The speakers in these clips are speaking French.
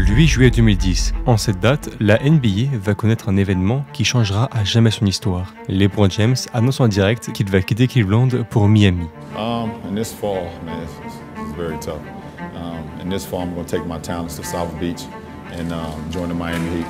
Le 8 juillet 2010, en cette date, la NBA va connaître un événement qui changera à jamais son histoire. LeBron James annonce en direct qu'il va quitter Cleveland pour Miami. In this fall, man, it's very tough. In this fall, I'm going to take my talents to South Beach and join the Miami Heat.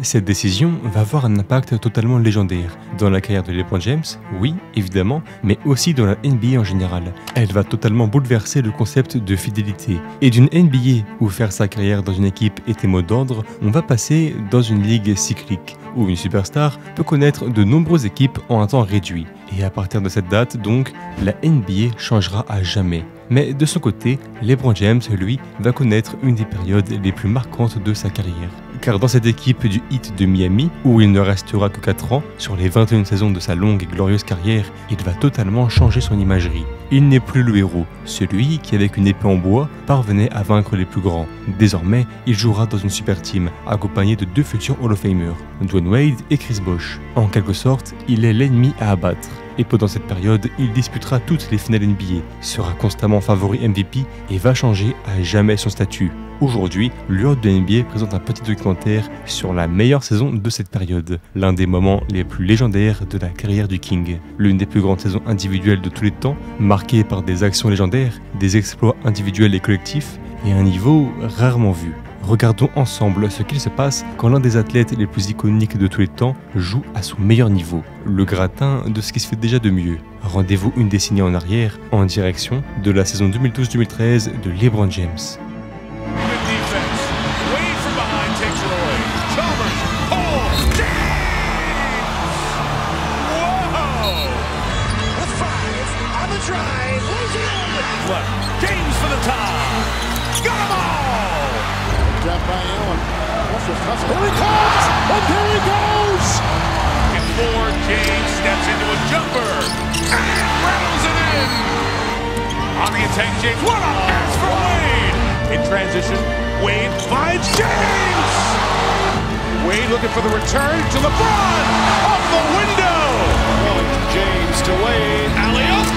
Cette décision va avoir un impact totalement légendaire dans la carrière de LeBron James, oui, évidemment, mais aussi dans la NBA en général. Elle va totalement bouleverser le concept de fidélité. Et d'une NBA où faire sa carrière dans une équipe était mot d'ordre, on va passer dans une ligue cyclique, où une superstar peut connaître de nombreuses équipes en un temps réduit. Et à partir de cette date, donc, la NBA changera à jamais. Mais de son côté, LeBron James, lui, va connaître une des périodes les plus marquantes de sa carrière. Car dans cette équipe du Heat de Miami, où il ne restera que 4 ans, sur les 21 saisons de sa longue et glorieuse carrière, il va totalement changer son imagerie. Il n'est plus le héros, celui qui avec une épée en bois parvenait à vaincre les plus grands. Désormais, il jouera dans une super team, accompagné de 2 futurs Hall of Famers, Dwayne Wade et Chris Bosh. En quelque sorte, il est l'ennemi à abattre. Et pendant cette période, il disputera toutes les finales NBA, sera constamment favori MVP et va changer à jamais son statut. Aujourd'hui, l'Euro de NBA présente un petit documentaire sur la meilleure saison de cette période, l'un des moments les plus légendaires de la carrière du King. L'une des plus grandes saisons individuelles de tous les temps, marquée par des actions légendaires, des exploits individuels et collectifs, et un niveau rarement vu. Regardons ensemble ce qu'il se passe quand l'un des athlètes les plus iconiques de tous les temps joue à son meilleur niveau, le gratin de ce qui se fait déjà de mieux. Rendez-vous une décennie en arrière, en direction de la saison 2012-2013 de LeBron James. James for the tie. Got 'em all. Dropped by Allen. Here he comes, and here he goes. And Ford James steps into a jumper and rattles it in. On the attack, James. What a pass for Wade. In transition, Wade finds James. Wade looking for the return to LeBron. Off the window. James to Wade. Alley-oop.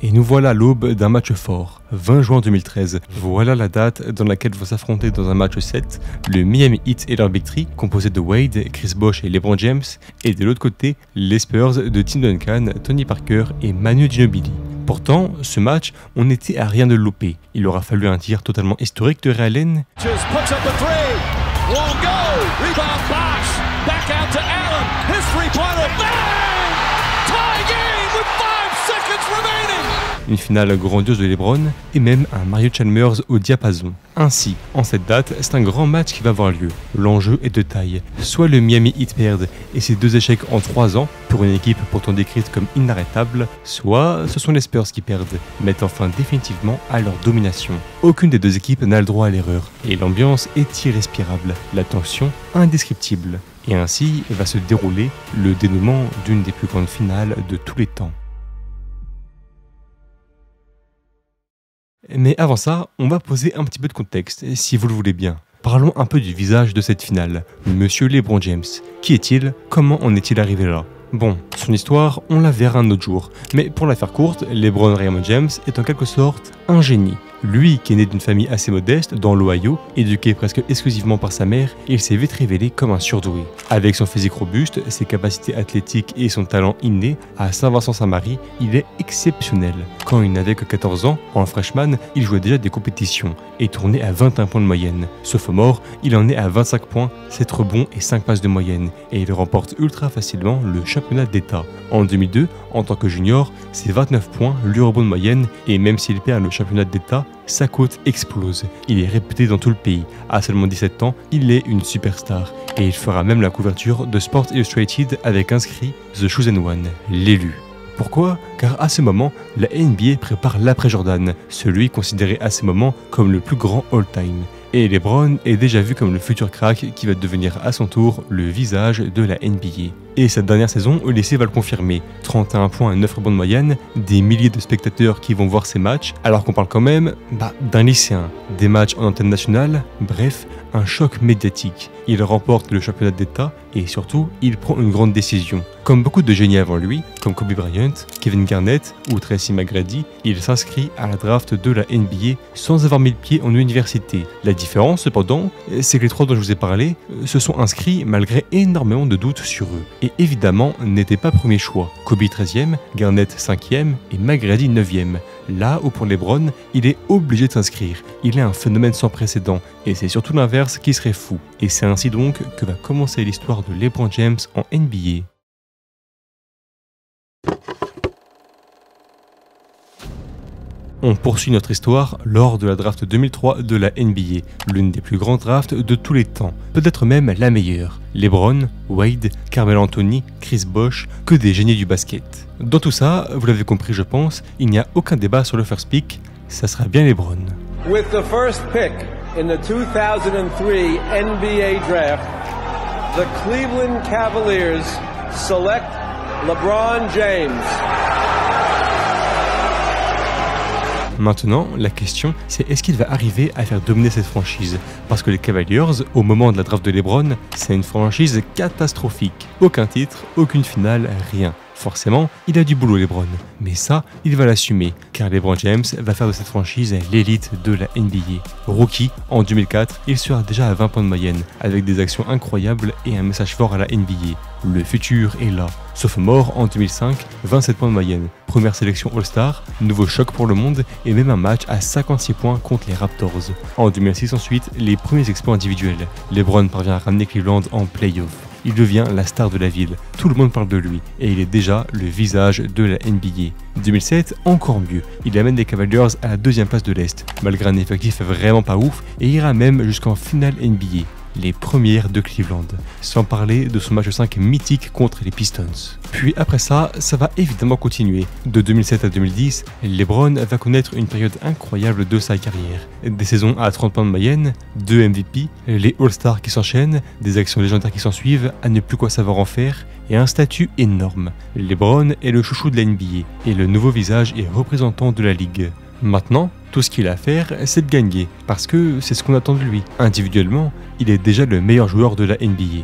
Et nous voilà à l'aube d'un match fort, 20 juin 2013. Voilà la date dans laquelle vont s'affronter dans un match 7 le Miami Heat et leur Big Three, composé de Wade, Chris Bosh et LeBron James, et de l'autre côté, les Spurs de Tim Duncan, Tony Parker et Manu Ginobili. Pourtant, ce match, on n'était à rien de le louper. Il aura fallu un tir totalement historique de Ray Allen. Une finale grandiose de LeBron et même un Mario Chalmers au diapason. Ainsi, en cette date, c'est un grand match qui va avoir lieu. L'enjeu est de taille. Soit le Miami Heat perd et ses 2 échecs en 3 ans pour une équipe pourtant décrite comme inarrêtable, soit ce sont les Spurs qui perdent, mettant fin définitivement à leur domination. Aucune des 2 équipes n'a le droit à l'erreur et l'ambiance est irrespirable, la tension indescriptible. Et ainsi va se dérouler le dénouement d'une des plus grandes finales de tous les temps. Mais avant ça, on va poser un petit peu de contexte, si vous le voulez bien. Parlons un peu du visage de cette finale, Monsieur LeBron James. Qui est-il? Comment en est-il arrivé là? Bon, son histoire, on la verra un autre jour. Mais pour la faire courte, LeBron Raymond James est en quelque sorte un génie. Lui, qui est né d'une famille assez modeste, dans l'Ohio, éduqué presque exclusivement par sa mère, il s'est vite révélé comme un surdoué. Avec son physique robuste, ses capacités athlétiques et son talent inné, à Saint-Vincent-Saint-Marie, il est exceptionnel. Quand il n'avait que 14 ans, en freshman, il jouait déjà des compétitions et tournait à 21 points de moyenne. Sophomore, il en est à 25 points, 7 rebonds et 5 passes de moyenne, et il remporte ultra facilement le championnat d'État. En 2002, en tant que junior, c'est 29 points, 8 rebonds de moyenne, et même s'il perd le championnat d'État, sa cote explose. Il est réputé dans tout le pays. À seulement 17 ans, il est une superstar. Et il fera même la couverture de Sports Illustrated avec inscrit The Chosen One, l'élu. Pourquoi? Car à ce moment, la NBA prépare l'après-Jordan, celui considéré à ce moment comme le plus grand all-time. Et LeBron est déjà vu comme le futur crack qui va devenir à son tour le visage de la NBA. Et cette dernière saison, le lycée va le confirmer. 31 points et 9 rebonds de moyenne, des milliers de spectateurs qui vont voir ces matchs, alors qu'on parle quand même d'un lycéen. Des matchs en antenne nationale, bref, un choc médiatique. Il remporte le championnat d'État et surtout, il prend une grande décision. Comme beaucoup de génies avant lui, comme Kobe Bryant, Kevin Garnett ou Tracy McGrady, il s'inscrit à la draft de la NBA sans avoir mis le pied en université. La différence, cependant, c'est que les trois dont je vous ai parlé se sont inscrits malgré énormément de doutes sur eux. Et évidemment, n'étaient pas premier choix. Kobe 13e, Garnett 5e et McGrady 9e. Là où pour LeBron, il est obligé de s'inscrire. Il est un phénomène sans précédent. Et c'est surtout l'inverse qui serait fou. Et c'est ainsi donc que va commencer l'histoire de LeBron James en NBA. On poursuit notre histoire lors de la draft 2003 de la NBA, l'une des plus grandes drafts de tous les temps, peut-être même la meilleure. LeBron, Wade, Carmelo Anthony, Chris Bosh, que des génies du basket. Dans tout ça, vous l'avez compris je pense, il n'y a aucun débat sur le first pick, ça sera bien LeBron. With the first pick in the 2003 NBA draft, the Cleveland Cavaliers select LeBron James. Maintenant, la question, c'est est-ce qu'il va arriver à faire dominer cette franchise? Parce que les Cavaliers, au moment de la draft de LeBron, c'est une franchise catastrophique. Aucun titre, aucune finale, rien. Forcément, il a du boulot LeBron, mais ça, il va l'assumer, car LeBron James va faire de cette franchise l'élite de la NBA. Rookie, en 2004, il sera déjà à 20 points de moyenne, avec des actions incroyables et un message fort à la NBA. Le futur est là. Sophomore, en 2005, 27 points de moyenne, première sélection All-Star, nouveau choc pour le monde et même un match à 56 points contre les Raptors. En 2006 ensuite, les premiers exploits individuels. LeBron parvient à ramener Cleveland en play-off. Il devient la star de la ville, tout le monde parle de lui, et il est déjà le visage de la NBA. 2007, encore mieux, il amène les Cavaliers à la deuxième place de l'Est, malgré un effectif vraiment pas ouf, et ira même jusqu'en finale NBA. Les premières de Cleveland, sans parler de son match 5 mythique contre les Pistons. Puis après ça va évidemment continuer. De 2007 à 2010, LeBron va connaître une période incroyable de sa carrière. Des saisons à 30 points de moyenne, 2 MVP, les All-Stars qui s'enchaînent, des actions légendaires qui s'ensuivent, à ne plus quoi savoir en faire, et un statut énorme. LeBron est le chouchou de la NBA, et le nouveau visage et représentant de la ligue. Maintenant, tout ce qu'il a à faire, c'est de gagner, parce que c'est ce qu'on attend de lui. Individuellement, il est déjà le meilleur joueur de la NBA.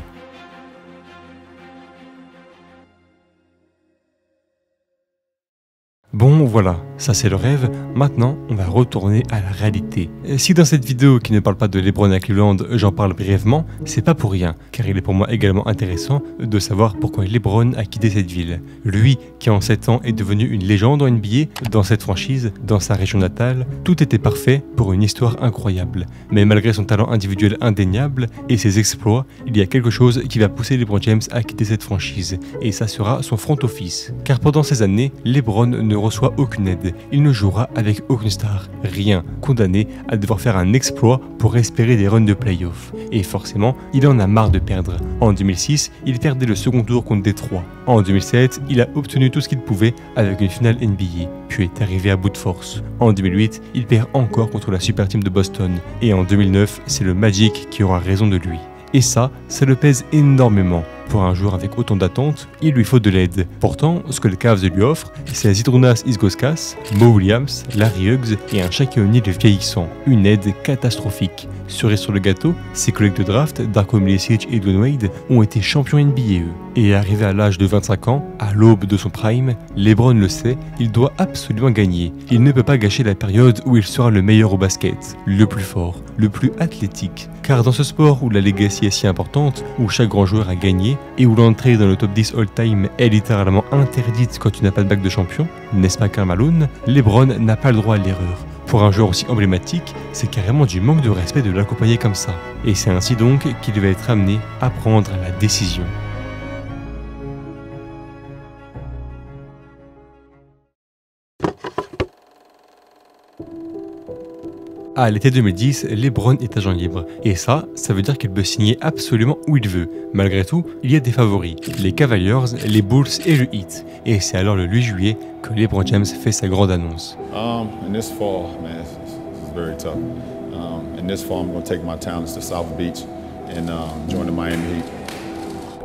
Bon voilà, ça c'est le rêve, maintenant on va retourner à la réalité. Si dans cette vidéo qui ne parle pas de LeBron à Cleveland, j'en parle brièvement, c'est pas pour rien, car il est pour moi également intéressant de savoir pourquoi LeBron a quitté cette ville. Lui, qui en 7 ans est devenu une légende en NBA, dans cette franchise, dans sa région natale, tout était parfait pour une histoire incroyable. Mais malgré son talent individuel indéniable et ses exploits, il y a quelque chose qui va pousser LeBron James à quitter cette franchise, et ça sera son front office. Car pendant ces années, LeBron ne reçoit aucune aide, il ne jouera avec aucune star, rien, condamné à devoir faire un exploit pour espérer des runs de playoff. Et forcément, il en a marre de perdre. En 2006, il perdait le second tour contre Détroit. En 2007, il a obtenu tout ce qu'il pouvait avec une finale NBA, puis est arrivé à bout de force. En 2008, il perd encore contre la super team de Boston. Et en 2009, c'est le Magic qui aura raison de lui. Et ça le pèse énormément. Pour un joueur avec autant d'attentes, il lui faut de l'aide. Pourtant, ce que les Cavs lui offrent, c'est Zydrunas Ilgauskas, Mo Williams, Larry Hughes et un Shaquille O'Neal vieillissant. Une aide catastrophique. Cerise sur le gâteau, ses collègues de draft, Darko Milicic et Dwayne Wade, ont été champions NBA eux. Et arrivé à l'âge de 25 ans, à l'aube de son prime, LeBron le sait, il doit absolument gagner. Il ne peut pas gâcher la période où il sera le meilleur au basket, le plus fort, le plus athlétique. Car dans ce sport où la legacy est si importante, où chaque grand joueur a gagné, et où l'entrée dans le top 10 all-time est littéralement interdite quand tu n'as pas de bague de champion, n'est-ce pas Karl Malone, LeBron n'a pas le droit à l'erreur. Pour un joueur aussi emblématique, c'est carrément du manque de respect de l'accompagner comme ça. Et c'est ainsi donc qu'il va être amené à prendre la décision. À l'été 2010, LeBron est agent libre. Et ça veut dire qu'il peut signer absolument où il veut. Malgré tout, il y a des favoris, les Cavaliers, les Bulls et le Heat. Et c'est alors le 8 juillet que LeBron James fait sa grande annonce. In this fall, man, this is very tough. In this fall, I'm going to take my talents to South Beach and join the Miami Heat.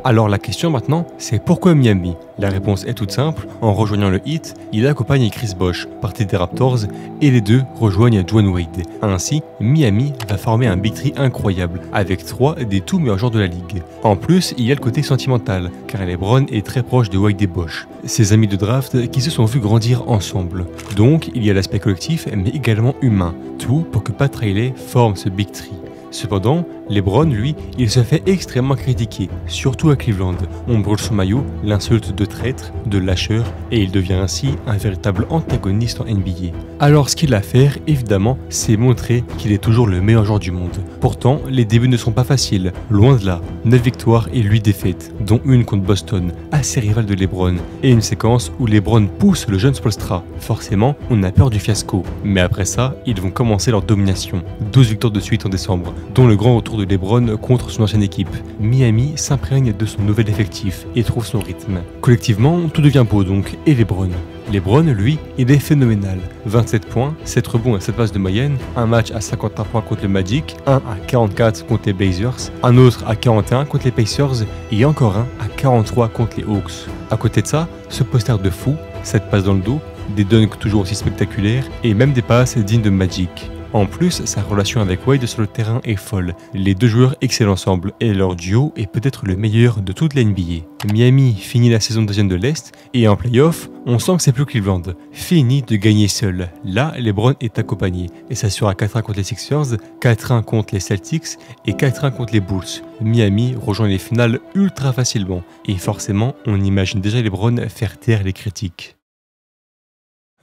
Alors la question maintenant, c'est pourquoi Miami? La réponse est toute simple, en rejoignant le Heat, il accompagne Chris Bosh, parti des Raptors, et les deux rejoignent Dwayne Wade. Ainsi, Miami va former un Big Three incroyable, avec 3 des tout meilleurs joueurs de la ligue. En plus, il y a le côté sentimental, car LeBron est très proche de Wade et Bosh, ses amis de draft qui se sont vus grandir ensemble. Donc, il y a l'aspect collectif, mais également humain, tout pour que Pat Riley forme ce Big Three. Cependant, LeBron, lui, il se fait extrêmement critiquer, surtout à Cleveland. On brûle son maillot, l'insulte de traître, de lâcheur, et il devient ainsi un véritable antagoniste en NBA. Alors ce qu'il a à faire, évidemment, c'est montrer qu'il est toujours le meilleur joueur du monde. Pourtant, les débuts ne sont pas faciles, loin de là. 9 victoires et 8 défaites, dont une contre Boston, assez rival de LeBron, et une séquence où LeBron pousse le jeune Spoelstra. Forcément, on a peur du fiasco. Mais après ça, ils vont commencer leur domination. 12 victoires de suite en décembre, dont le grand retour de LeBron contre son ancienne équipe. Miami s'imprègne de son nouvel effectif et trouve son rythme. Collectivement, tout devient beau donc, et LeBron, lui, il est phénoménal. 27 points, 7 rebonds et 7 passes de moyenne, un match à 51 points contre le Magic, un à 44 contre les Blazers, un autre à 41 contre les Pacers et encore un à 43 contre les Hawks. À côté de ça, ce poster de fou, 7 passes dans le dos, des dunks toujours aussi spectaculaires et même des passes dignes de Magic. En plus, sa relation avec Wade sur le terrain est folle. Les deux joueurs excellent ensemble et leur duo est peut-être le meilleur de toute la NBA. Miami finit la saison deuxième de l'Est et en playoff, on sent que c'est plus Cleveland. Fini de gagner seul. Là, LeBron est accompagné et s'assure à 4-1 contre les Sixers, 4-1 contre les Celtics et 4-1 contre les Bulls. Miami rejoint les finales ultra facilement et forcément, on imagine déjà LeBron faire taire les critiques.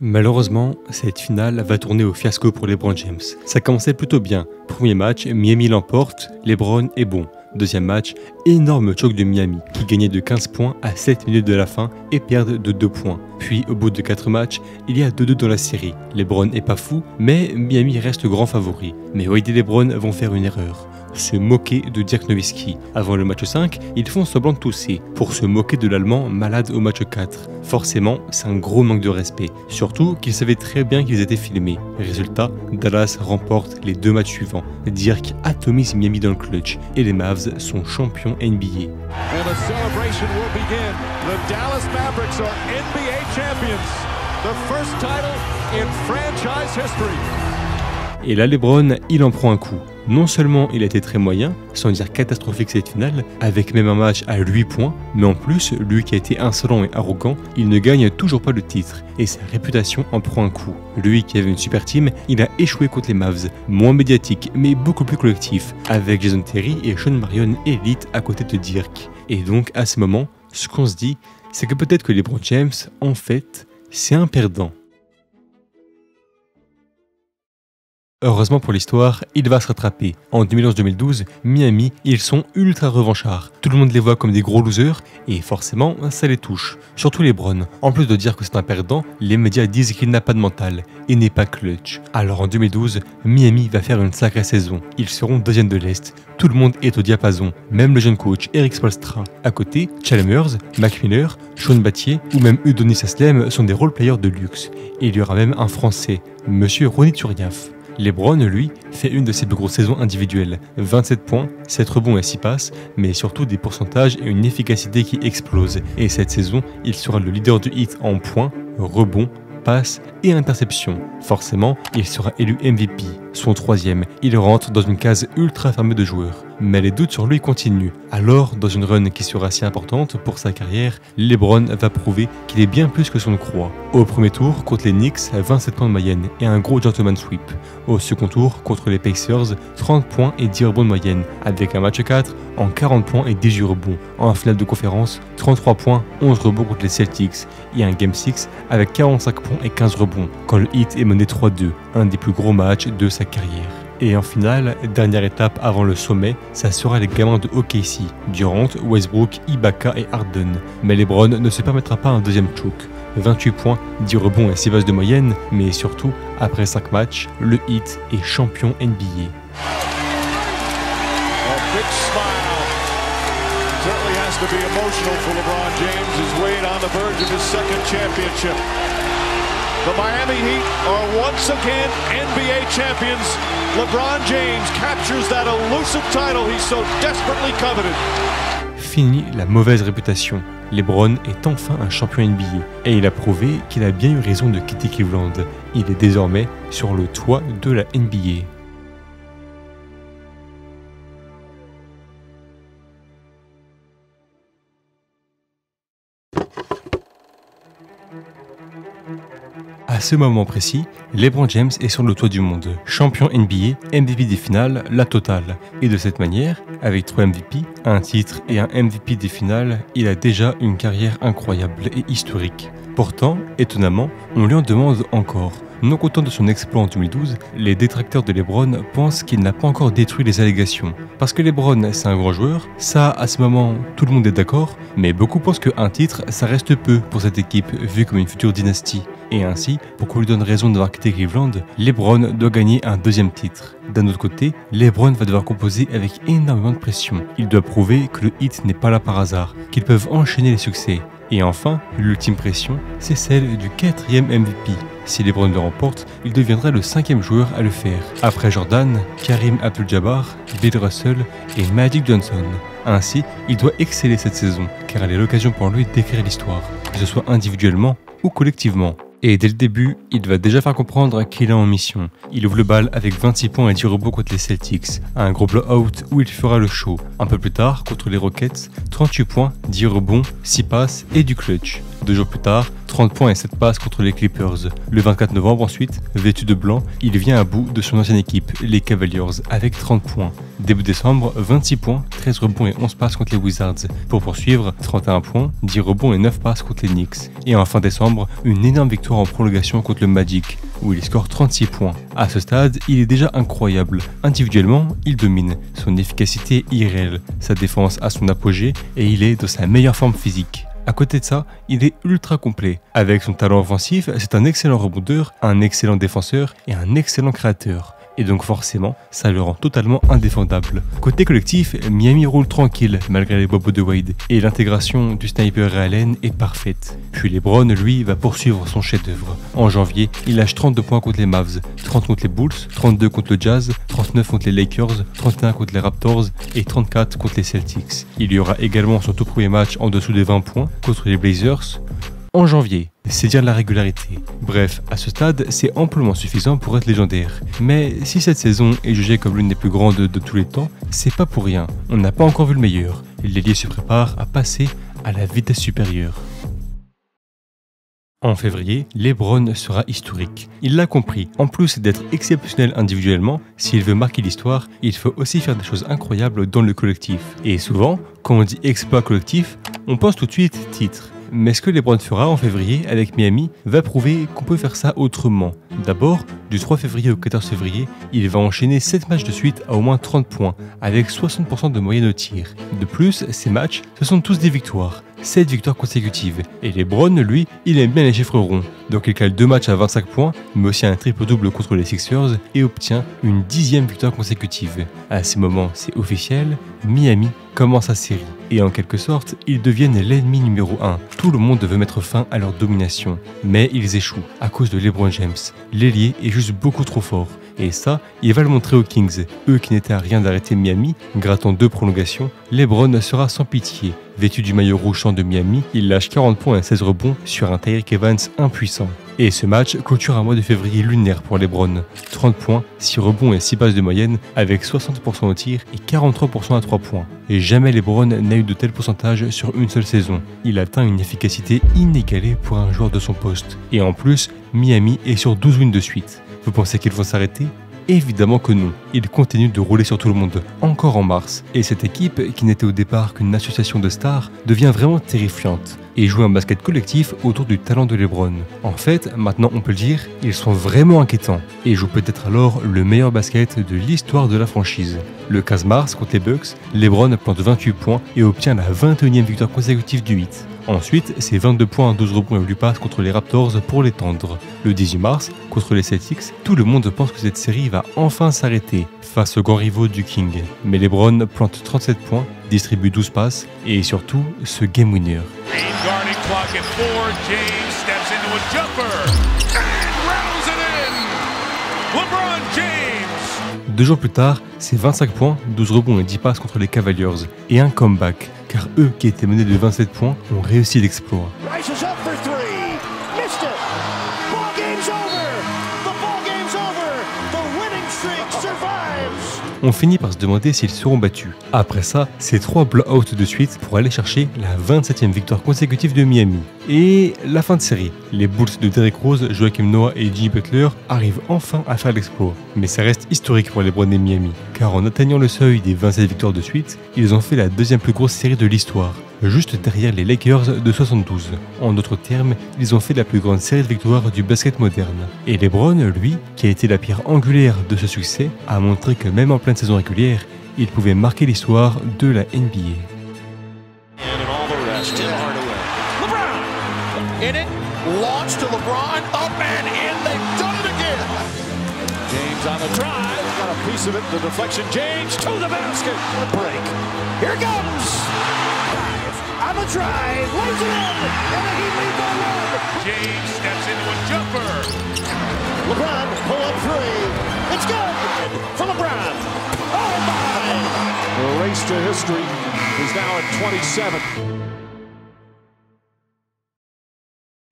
Malheureusement, cette finale va tourner au fiasco pour LeBron James. Ça commençait plutôt bien. Premier match, Miami l'emporte, LeBron est bon. Deuxième match, énorme choc de Miami, qui gagnait de 15 points à 7 minutes de la fin et perdent de 2 points. Puis, au bout de 4 matchs, il y a 2-2 dans la série. LeBron est pas fou, mais Miami reste grand favori. Mais Wade et LeBron vont faire une erreur. Se moquer de Dirk Nowitzki. Avant le match 5, ils font semblant de tousser, pour se moquer de l'Allemand malade au match 4. Forcément, c'est un gros manque de respect, surtout qu'ils savaient très bien qu'ils étaient filmés. Résultat, Dallas remporte les 2 matchs suivants. Dirk atomise Miami dans le clutch, et les Mavs sont champions NBA. And the celebration will begin. The Dallas Mavericks are NBA champions. The first title in franchise history. Et là, LeBron, il en prend un coup. Non seulement il a été très moyen, sans dire catastrophique cette finale, avec même un match à 8 points, mais en plus, lui qui a été insolent et arrogant, il ne gagne toujours pas le titre, et sa réputation en prend un coup. Lui qui avait une super team, il a échoué contre les Mavs, moins médiatique, mais beaucoup plus collectif, avec Jason Terry et Sean Marion élite à côté de Dirk. Et donc, à ce moment, ce qu'on se dit, c'est que peut-être que LeBron James, en fait, c'est un perdant. Heureusement pour l'histoire, il va se rattraper. En 2011-2012, Miami, ils sont ultra revanchards. Tout le monde les voit comme des gros losers et forcément, ça les touche. Surtout LeBron. En plus de dire que c'est un perdant, les médias disent qu'il n'a pas de mental et n'est pas clutch. Alors en 2012, Miami va faire une sacrée saison. Ils seront deuxième de l'Est. Tout le monde est au diapason, même le jeune coach Erik Spoelstra. À côté, Chalmers, Mac Miller, Sean Battier ou même Udonis Haslem sont des role-players de luxe. Et il y aura même un Français, Monsieur Ronny Turiaf. LeBron, lui, fait une de ses plus grosses saisons individuelles, 27 points, 7 rebonds et 6 passes, mais surtout des pourcentages et une efficacité qui explose. Et cette saison, il sera le leader du Heat en points, rebonds, passes et interceptions. Forcément, il sera élu MVP, son 3e. Il rentre dans une case ultra fermée de joueurs. Mais les doutes sur lui continuent. Alors, dans une run qui sera si importante pour sa carrière, LeBron va prouver qu'il est bien plus que son croit. Au premier tour, contre les Knicks, 27 points de moyenne et un gros gentleman sweep. Au second tour, contre les Pacers, 30 points et 10 rebonds de moyenne, avec un match 4 en 40 points et 18 rebonds. En finale de conférence, 33 points, 11 rebonds contre les Celtics et un Game 6 avec 45 points et 15 rebonds, quand le Heat est mené 3-2, un des plus gros matchs de sa carrière. Et en finale, dernière étape avant le sommet, ça sera les gamins de OKC, Durant, Westbrook, Ibaka et Harden. Mais LeBron ne se permettra pas un deuxième choke. 28 points, 10 rebonds et 6 passes de moyenne, mais surtout, après 5 matchs, le Heat est champion NBA. To be emotional for LeBron James as Wade on the verge of his second championship. The Miami Heat are once again NBA champions. LeBron James captures that elusive title he so desperately coveted. fini la mauvaise réputation. LeBron est enfin un champion NBA et il a prouvé qu'il a bien eu raison de quitter Cleveland. Il est désormais sur le toit de la NBA. À ce moment précis, LeBron James est sur le toit du monde, champion NBA, MVP des finales, la totale. Et de cette manière, avec 3 MVP, un titre et un MVP des finales, il a déjà une carrière incroyable et historique. Pourtant, étonnamment, on lui en demande encore. Non content de son exploit en 2012, les détracteurs de LeBron pensent qu'il n'a pas encore détruit les allégations. Parce que LeBron, c'est un grand joueur, ça, à ce moment, tout le monde est d'accord, mais beaucoup pensent qu'un titre, ça reste peu pour cette équipe, vue comme une future dynastie. Et ainsi, pour qu'on lui donne raison d'avoir quitté Cleveland, LeBron doit gagner un deuxième titre. D'un autre côté, LeBron va devoir composer avec énormément de pression. Il doit prouver que le hit n'est pas là par hasard, qu'ils peuvent enchaîner les succès. Et enfin, l'ultime pression, c'est celle du 4e MVP. Si LeBron le remporte, il deviendra le 5e joueur à le faire, après Jordan, Kareem Abdul-Jabbar, Bill Russell et Magic Johnson. Ainsi, il doit exceller cette saison, car elle est l'occasion pour lui d'écrire l'histoire, que ce soit individuellement ou collectivement. Et dès le début, il va déjà faire comprendre qu'il est en mission. Il ouvre le bal avec 26 points et 10 rebonds contre les Celtics, un gros blowout où il fera le show. Un peu plus tard, contre les Rockets, 38 points, 10 rebonds, 6 passes et du clutch. 2 jours plus tard, 30 points et 7 passes contre les Clippers. Le 24 novembre ensuite, vêtu de blanc, il vient à bout de son ancienne équipe, les Cavaliers, avec 30 points. Début décembre, 26 points, 13 rebonds et 11 passes contre les Wizards. Pour poursuivre, 31 points, 10 rebonds et 9 passes contre les Knicks. Et en fin décembre, une énorme victoire en prolongation contre le Magic, où il score 36 points. À ce stade, il est déjà incroyable. Individuellement, il domine. Son efficacité est irréelle, sa défense à son apogée et il est dans sa meilleure forme physique. À côté de ça, il est ultra complet. Avec son talent offensif, c'est un excellent rebondeur, un excellent défenseur et un excellent créateur. Et donc forcément, ça le rend totalement indéfendable. Côté collectif, Miami roule tranquille malgré les bobos de Wade et l'intégration du sniper Allen est parfaite. Puis LeBron, lui, va poursuivre son chef-d'œuvre. En janvier, il lâche 32 points contre les Mavs, 30 contre les Bulls, 32 contre le Jazz, 39 contre les Lakers, 31 contre les Raptors et 34 contre les Celtics. Il y aura également son tout premier match en dessous des 20 points contre les Blazers en janvier. C'est dire la régularité. Bref, à ce stade, c'est amplement suffisant pour être légendaire. Mais si cette saison est jugée comme l'une des plus grandes de tous les temps, c'est pas pour rien. On n'a pas encore vu le meilleur. L'ailier se prépare à passer à la vitesse supérieure. En février, LeBron sera historique. Il l'a compris. En plus d'être exceptionnel individuellement, s'il veut marquer l'histoire, il faut aussi faire des choses incroyables dans le collectif. Et souvent, quand on dit exploit collectif, on pense tout de suite titre. Mais ce que LeBron fera en février avec Miami va prouver qu'on peut faire ça autrement. D'abord, du 3 février au 14 février, il va enchaîner 7 matchs de suite à au moins 30 points, avec 60% de moyenne au tir. De plus, ces matchs, ce sont tous des victoires. 7 victoires consécutives. Et LeBron, lui, il aime bien les chiffres ronds. Donc il cale 2 matchs à 25 points, mais aussi un triple-double contre les Sixers et obtient une 10e victoire consécutive. À ce moment, c'est officiel, Miami commence sa série. Et en quelque sorte, ils deviennent l'ennemi numéro 1. Tout le monde veut mettre fin à leur domination. Mais ils échouent à cause de LeBron James. L'ailier est juste beaucoup trop fort. Et ça, il va le montrer aux Kings. Eux qui n'étaient à rien d'arrêter Miami, grattant 2 prolongations, LeBron sera sans pitié. Vêtu du maillot rouge de Miami, il lâche 40 points et 16 rebonds sur un Tyreke Evans impuissant. Et ce match clôture un mois de février lunaire pour LeBron. 30 points, 6 rebonds et 6 passes de moyenne avec 60% au tir et 43% à 3 points. Et jamais LeBron n'a eu de tels pourcentages sur une seule saison. Il atteint une efficacité inégalée pour un joueur de son poste. Et en plus, Miami est sur 12 wins de suite. Vous pensez qu'ils vont s'arrêter ? Évidemment que non. Ils continuent de rouler sur tout le monde, encore en mars. Et cette équipe, qui n'était au départ qu'une association de stars, devient vraiment terrifiante et joue un basket collectif autour du talent de LeBron. En fait, maintenant on peut le dire, ils sont vraiment inquiétants et jouent peut-être alors le meilleur basket de l'histoire de la franchise. Le 15 mars, contre les Bucks, LeBron plante 28 points et obtient la 21e victoire consécutive du 8. Ensuite, c'est 22 points, 12 rebonds et 8 passes contre les Raptors pour l'étendre. Le 18 mars, contre les Celtics, tout le monde pense que cette série va enfin s'arrêter face aux grands rivaux du King. Mais LeBron plante 37 points, distribue 12 passes et surtout ce game winner. 2 jours plus tard, c'est 25 points, 12 rebonds et 10 passes contre les Cavaliers et un comeback. car eux qui étaient menés de 27 points ont réussi l'exploit. On finit par se demander s'ils seront battus. Après ça, c'est 3 blowouts de suite pour aller chercher la 27e victoire consécutive de Miami. Et la fin de série. Les Bulls de Derrick Rose, Joakim Noah et Jimmy Butler arrivent enfin à faire l'exploit. Mais ça reste historique pour les Browns et Miami, car en atteignant le seuil des 27 victoires de suite, ils ont fait la deuxième plus grosse série de l'histoire, juste derrière les Lakers de 72. En d'autres termes, ils ont fait la plus grande série de victoires du basket moderne. Et LeBron, lui, qui a été la pierre angulaire de ce succès, a montré que même en pleine saison régulière, il pouvait marquer l'histoire de la NBA. In it, launch to LeBron, up and in, they've done it again. James on the drive, got a piece of it, the deflection, James to the basket, a break. Here comes, on the drive, lays it in, and he leads by one. James steps into a jumper. LeBron, pull up three, it's good, for LeBron, oh my. The race to history is now at 27.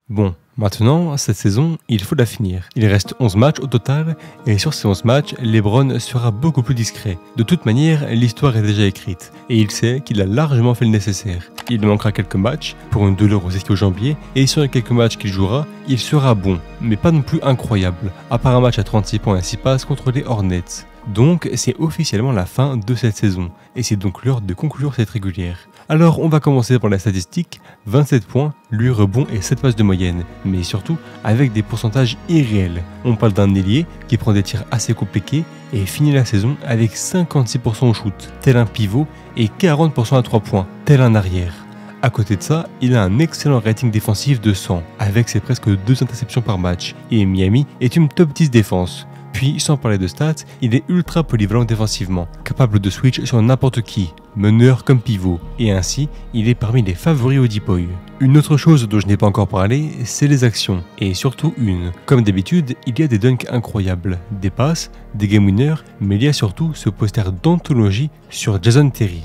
Bon, maintenant, cette saison, il faut la finir. Il reste 11 matchs au total, et sur ces 11 matchs, LeBron sera beaucoup plus discret. De toute manière, l'histoire est déjà écrite, et il sait qu'il a largement fait le nécessaire. Il manquera quelques matchs, pour une douleur aux ischio-jambiers, et sur les quelques matchs qu'il jouera, il sera bon, mais pas non plus incroyable, à part un match à 36 points et 6 passes contre les Hornets. Donc, c'est officiellement la fin de cette saison, et c'est donc l'heure de conclure cette régulière. Alors, on va commencer par la statistique, 27 points, 8 rebonds et 7 passes de moyenne, mais surtout avec des pourcentages irréels. On parle d'un ailier qui prend des tirs assez compliqués et finit la saison avec 56% au shoot, tel un pivot, et 40% à 3 points, tel un arrière. À côté de ça, il a un excellent rating défensif de 100, avec ses presque 2 interceptions par match, et Miami est une top 10 défense. Puis, sans parler de stats, il est ultra polyvalent défensivement, capable de switch sur n'importe qui, meneur comme pivot, et ainsi, il est parmi les favoris au Depoy. Une autre chose dont je n'ai pas encore parlé, c'est les actions, et surtout une. Comme d'habitude, il y a des dunks incroyables, des passes, des game winners, mais il y a surtout ce poster d'anthologie sur Jason Terry.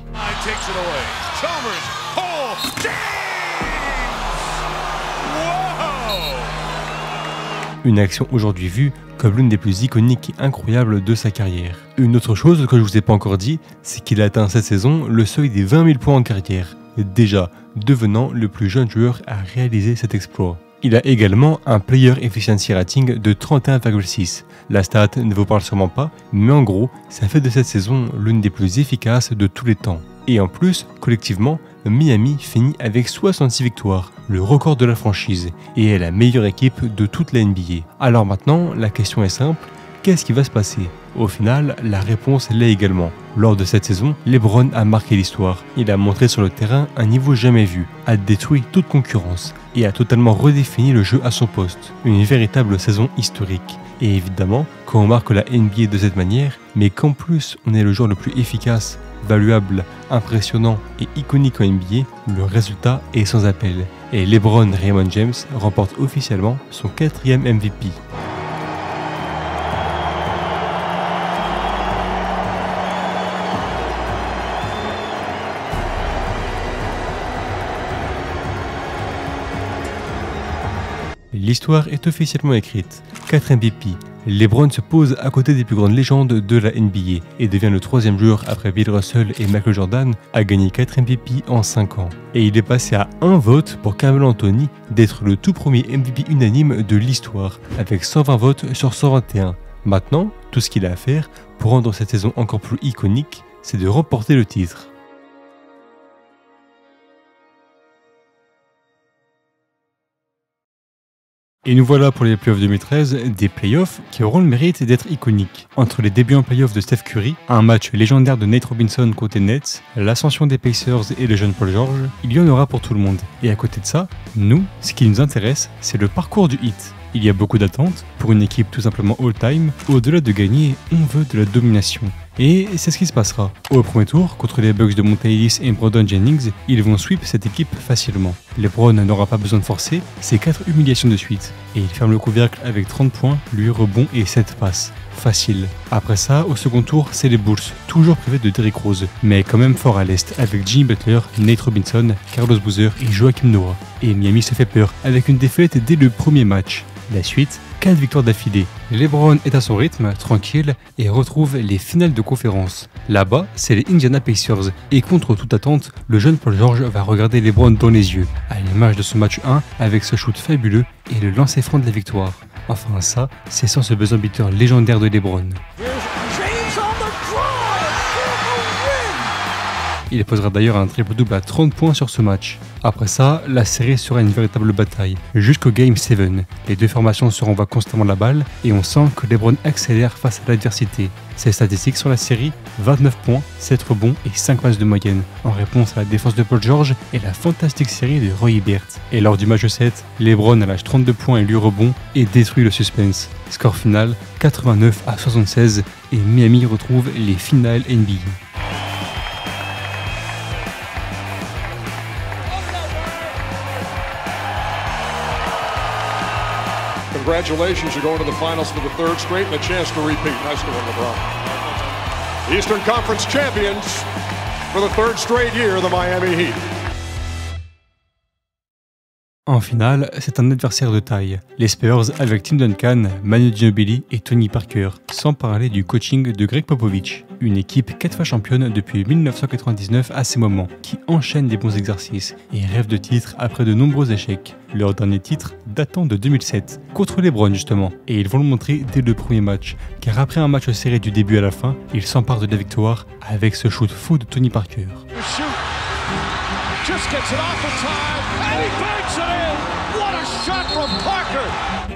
Une action aujourd'hui vue comme l'une des plus iconiques et incroyables de sa carrière. Une autre chose que je vous ai pas encore dit, c'est qu'il a atteint cette saison le seuil des 20 000 points en carrière, déjà devenant le plus jeune joueur à réaliser cet exploit. Il a également un Player Efficiency Rating de 31,6. La stat ne vous parle sûrement pas, mais en gros, ça fait de cette saison l'une des plus efficaces de tous les temps. Et en plus, collectivement, Miami finit avec 66 victoires, le record de la franchise, et est la meilleure équipe de toute la NBA. Alors maintenant, la question est simple, qu'est-ce qui va se passer? Au final, la réponse l'est également. Lors de cette saison, LeBron a marqué l'histoire. Il a montré sur le terrain un niveau jamais vu, a détruit toute concurrence, et a totalement redéfini le jeu à son poste. Une véritable saison historique. Et évidemment, quand on marque la NBA de cette manière, mais qu'en plus on est le joueur le plus efficace, valuable, impressionnant et iconique en NBA, le résultat est sans appel. Et LeBron Raymond James remporte officiellement son 4e MVP. L'histoire est officiellement écrite. 4 MVP. LeBron se pose à côté des plus grandes légendes de la NBA et devient le 3e joueur après Bill Russell et Michael Jordan à gagner 4 MVP en 5 ans. Et il est passé à un vote pour Carmelo Anthony d'être le tout premier MVP unanime de l'histoire, avec 120 votes sur 121. Maintenant, tout ce qu'il a à faire pour rendre cette saison encore plus iconique, c'est de remporter le titre. Et nous voilà pour les playoffs 2013, des playoffs qui auront le mérite d'être iconiques. Entre les débuts en playoffs de Steph Curry, un match légendaire de Nate Robinson côté Nets, l'ascension des Pacers et le jeune Paul George, il y en aura pour tout le monde. Et à côté de ça, nous, ce qui nous intéresse, c'est le parcours du hit. Il y a beaucoup d'attentes pour une équipe tout simplement all-time. Au-delà de gagner, on veut de la domination. Et c'est ce qui se passera. Au premier tour, contre les Bucks de Monta Ellis et Brandon Jennings, ils vont sweep cette équipe facilement. LeBron n'aura pas besoin de forcer, c'est 4 humiliations de suite. Et il ferme le couvercle avec 30 points, 8 rebonds et 7 passes. facile. Après ça, au second tour, c'est les Bulls, toujours privés de Derrick Rose, mais quand même fort à l'est, avec Jimmy Butler, Nate Robinson, Carlos Boozer et Joakim Noah. Et Miami se fait peur, avec une défaite dès le premier match. La suite, 4 victoires d'affilée. LeBron est à son rythme, tranquille, et retrouve les finales de conférence. Là-bas, c'est les Indiana Pacers, et contre toute attente, le jeune Paul George va regarder LeBron dans les yeux, à l'image de son match 1, avec ce shoot fabuleux et le lancer franc de la victoire. Enfin ça, c'est sans ce buzzer beater légendaire de LeBron. Il posera d'ailleurs un triple-double à 30 points sur ce match. Après ça, la série sera une véritable bataille, jusqu'au Game 7. Les deux formations se renvoient constamment la balle et on sent que LeBron accélère face à l'adversité. Ses statistiques sur la série, 29 points, 7 rebonds et 5 passes de moyenne, en réponse à la défense de Paul George et la fantastique série de Roy Hibbert. Et lors du match 7, LeBron lâche 32 points et 8 rebonds et détruit le suspense. Score final, 89-76 et Miami retrouve les finales NBA. Congratulations, you're going to the finals for the third straight and a chance to repeat. Nice to win, LeBron. Eastern Conference champions for the third straight year, the Miami Heat. En finale, c'est un adversaire de taille, les Spurs avec Tim Duncan, Manu Ginobili et Tony Parker, sans parler du coaching de Greg Popovich, une équipe 4 fois championne depuis 1999 à ces moments, qui enchaîne les bons exercices et rêve de titres après de nombreux échecs. Leur dernier titre datant de 2007, contre les Browns justement, et ils vont le montrer dès le premier match, car après un match serré du début à la fin, ils s'emparent de la victoire avec ce shoot fou de Tony Parker.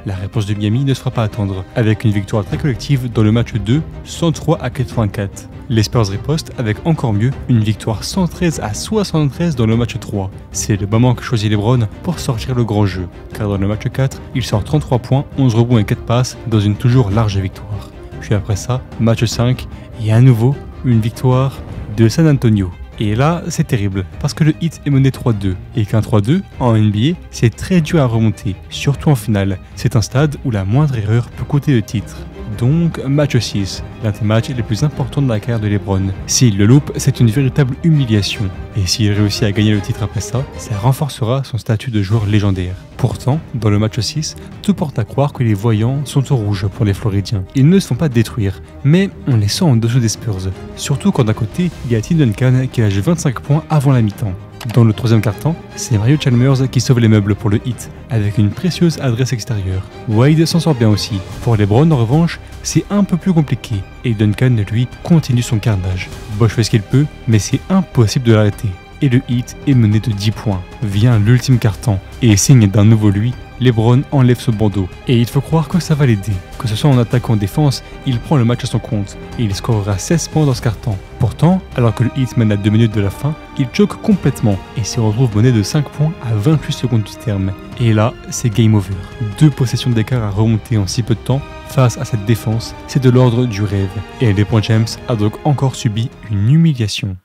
La réponse de Miami ne se fera pas attendre, avec une victoire très collective dans le match 2, 103-84. Les Spurs ripostent avec encore mieux, une victoire 113-73 dans le match 3. C'est le moment que choisit LeBron pour sortir le grand jeu, car dans le match 4, il sort 33 points, 11 rebonds et 4 passes dans une toujours large victoire. Puis après ça, match 5, et à nouveau, une victoire de San Antonio. Et là, c'est terrible, parce que le Heat est mené 3-2, et qu'un 3-2, en NBA, c'est très dur à remonter, surtout en finale. C'est un stade où la moindre erreur peut coûter le titre. Donc, match 6, l'un des matchs les plus importants de la carrière de LeBron. S'il le loupe, c'est une véritable humiliation. Et s'il réussit à gagner le titre après ça, ça renforcera son statut de joueur légendaire. Pourtant, dans le match 6, tout porte à croire que les voyants sont au rouge pour les Floridiens. Ils ne se font pas détruire, mais on les sent en dessous des Spurs. Surtout quand d'un côté, il y a Tim Duncan qui lâche 25 points avant la mi-temps. Dans le troisième quart-temps, c'est Mario Chalmers qui sauve les meubles pour le Heat, avec une précieuse adresse extérieure. Wade s'en sort bien aussi. Pour les Browns, en revanche, c'est un peu plus compliqué, et Duncan, lui, continue son carnage. Bosch fait ce qu'il peut, mais c'est impossible de l'arrêter. Et le Heat est mené de 10 points. Vient l'ultime quart-temps, et signe d'un nouveau lui, LeBron enlève ce bandeau. Et il faut croire que ça va l'aider. Que ce soit en attaque ou en défense, il prend le match à son compte, et il scorera 16 points dans ce quart-temps. Pourtant, alors que le Heat mène à 2 minutes de la fin, il choque complètement, et se retrouve mené de 5 points à 28 secondes du terme. Et là, c'est game over. 2 possessions d'écart à remonter en si peu de temps. Face à cette défense, c'est de l'ordre du rêve. Et LeBron James a donc encore subi une humiliation.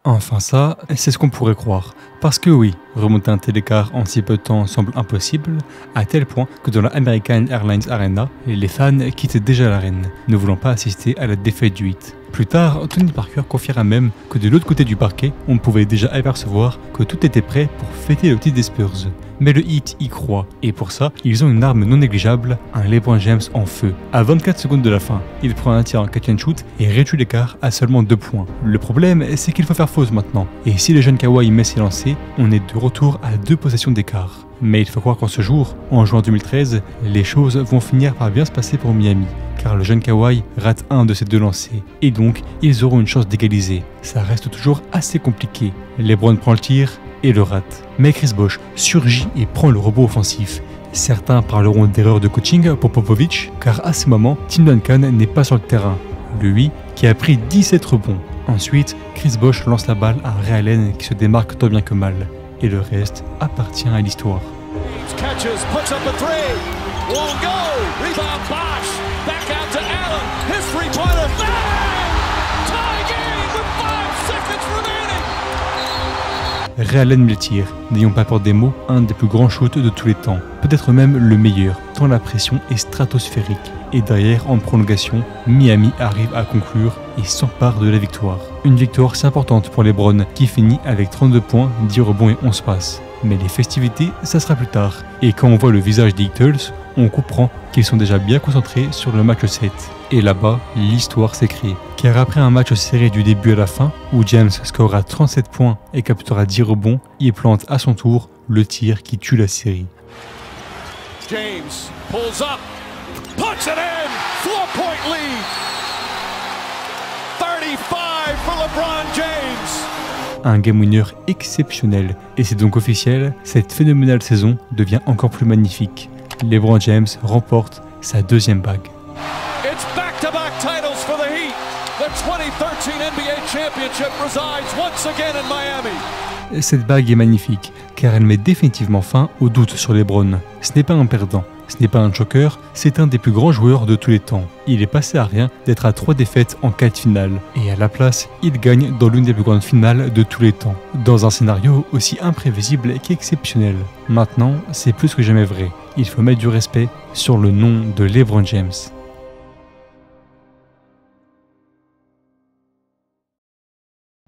Enfin ça, c'est ce qu'on pourrait croire. Parce que oui, remonter un tel écart en si peu de temps semble impossible, à tel point que dans la American Airlines Arena, les fans quittent déjà l'arène, ne voulant pas assister à la défaite du Heat. Plus tard, Tony Parker confiera même que de l'autre côté du parquet, on pouvait déjà apercevoir que tout était prêt pour fêter le titre des Spurs. Mais le Heat y croit, et pour ça, ils ont une arme non négligeable, un LeBron James en feu. À 24 secondes de la fin, il prend un tir en catch and shoot et réduit l'écart à seulement 2 points. Le problème, c'est qu'il faut faire fausse maintenant, et si le jeune Kawhi met ses lancers, on est de retour à 2 possessions d'écart. Mais il faut croire qu'en ce jour, en juin 2013, les choses vont finir par bien se passer pour Miami, car le jeune Kawhi rate un de ses 2 lancers, et donc ils auront une chance d'égaliser. Ça reste toujours assez compliqué. LeBron prend le tir et le rate. Mais Chris Bosh surgit et prend le rebond offensif. Certains parleront d'erreur de coaching pour Popovich, car à ce moment, Tim Duncan n'est pas sur le terrain, lui qui a pris 17 rebonds. Ensuite, Chris Bosh lance la balle à Ray Allen qui se démarque tant bien que mal. Et le reste appartient à l'histoire. Ray Allen met le tir, n'ayons pas peur des mots, un des plus grands shoots de tous les temps, peut-être même le meilleur, tant la pression est stratosphérique. Et derrière, en prolongation, Miami arrive à conclure et s'empare de la victoire. Une victoire si importante pour LeBron qui finit avec 32 points, 10 rebonds et 11 passes. Mais les festivités, ça sera plus tard. Et quand on voit le visage des Eagles, on comprend qu'ils sont déjà bien concentrés sur le match 7. Et là-bas, l'histoire s'écrit. Car après un match serré du début à la fin, où James scorera 37 points et capturera 10 rebonds, il plante à son tour le tir qui tue la série. James pulls up, puts it in, 4-point lead. 35 for LeBron James. Un game winner exceptionnel. Et c'est donc officiel, cette phénoménale saison devient encore plus magnifique. LeBron James remporte sa deuxième bague. It's back-to-back titles for the Heat. The 2013 NBA championship resides once again in Miami. Cette bague est magnifique, car elle met définitivement fin au doute sur LeBron. Ce n'est pas un perdant, ce n'est pas un choker, c'est un des plus grands joueurs de tous les temps. Il est passé à rien d'être à 3 défaites en 4 finales. Et à la place, il gagne dans l'une des plus grandes finales de tous les temps. Dans un scénario aussi imprévisible qu'exceptionnel. Maintenant, c'est plus que jamais vrai. Il faut mettre du respect sur le nom de LeBron James.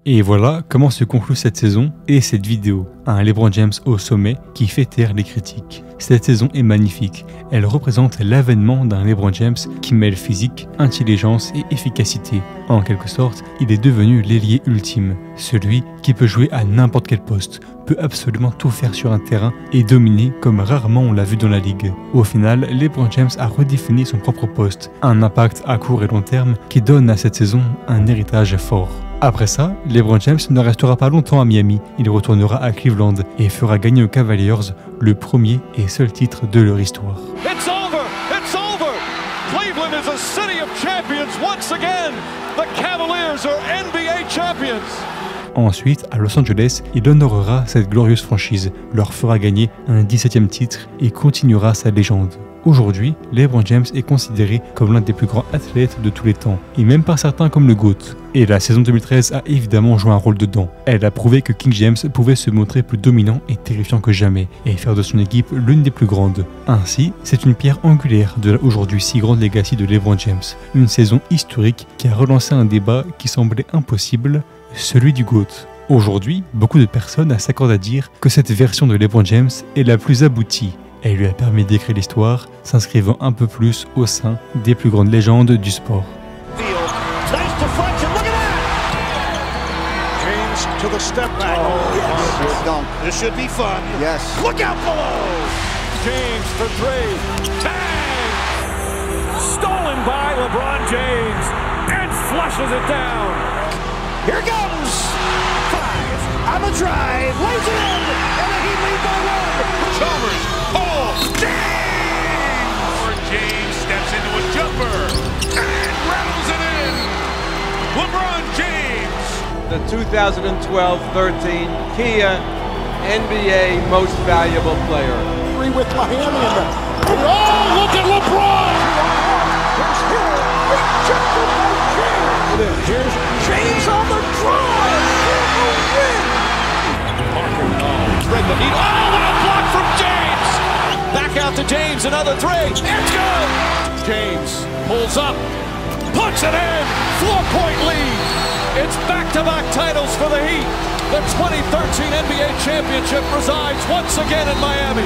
Et voilà comment se conclut cette saison et cette vidéo. Un LeBron James au sommet qui fait taire les critiques. Cette saison est magnifique. Elle représente l'avènement d'un LeBron James qui mêle physique, intelligence et efficacité. En quelque sorte, il est devenu l'ailier ultime. Celui qui peut jouer à n'importe quel poste, peut absolument tout faire sur un terrain et dominer comme rarement on l'a vu dans la ligue. Au final, LeBron James a redéfini son propre poste. Un impact à court et long terme qui donne à cette saison un héritage fort. Après ça, LeBron James ne restera pas longtemps à Miami, il retournera à Cleveland et fera gagner aux Cavaliers le premier et seul titre de leur histoire. It's over! It's over! Cleveland is a city of champions once again! The Cavaliers are NBA champions! Ensuite, à Los Angeles, il honorera cette glorieuse franchise, leur fera gagner un 17e titre et continuera sa légende. Aujourd'hui, LeBron James est considéré comme l'un des plus grands athlètes de tous les temps, et même par certains comme le GOAT. Et la saison 2013 a évidemment joué un rôle dedans. Elle a prouvé que King James pouvait se montrer plus dominant et terrifiant que jamais, et faire de son équipe l'une des plus grandes. Ainsi, c'est une pierre angulaire de la aujourd'hui si grande legacy de LeBron James. Une saison historique qui a relancé un débat qui semblait impossible, celui du GOAT. Aujourd'hui, beaucoup de personnes s'accordent à dire que cette version de LeBron James est la plus aboutie. Elle lui a permis d'écrire l'histoire, s'inscrivant un peu plus au sein des plus grandes légendes du sport. To the step back. Oh, yes. This should be fun. Yes. Look out below. James for three. Bang! Stolen by LeBron James and flushes it down. Here comes. 5 on the drive. Lays it in. And the Heat lead by 1. Chalmers. Oh! James! James steps into a jumper and rattles it in. LeBron James. The 2012-13 Kia NBA Most Valuable Player. Three with Miami in the... Oh, look at LeBron! Here's Hill, rejected by James. Here's James on the drive for a win. Parker thread the needle. Oh, what a block from James! Back out to James, another three. It's good! James pulls up, puts it in, 4-point lead. It's back-to-back titles for the Heat. The 2013 NBA championship resides once again in Miami.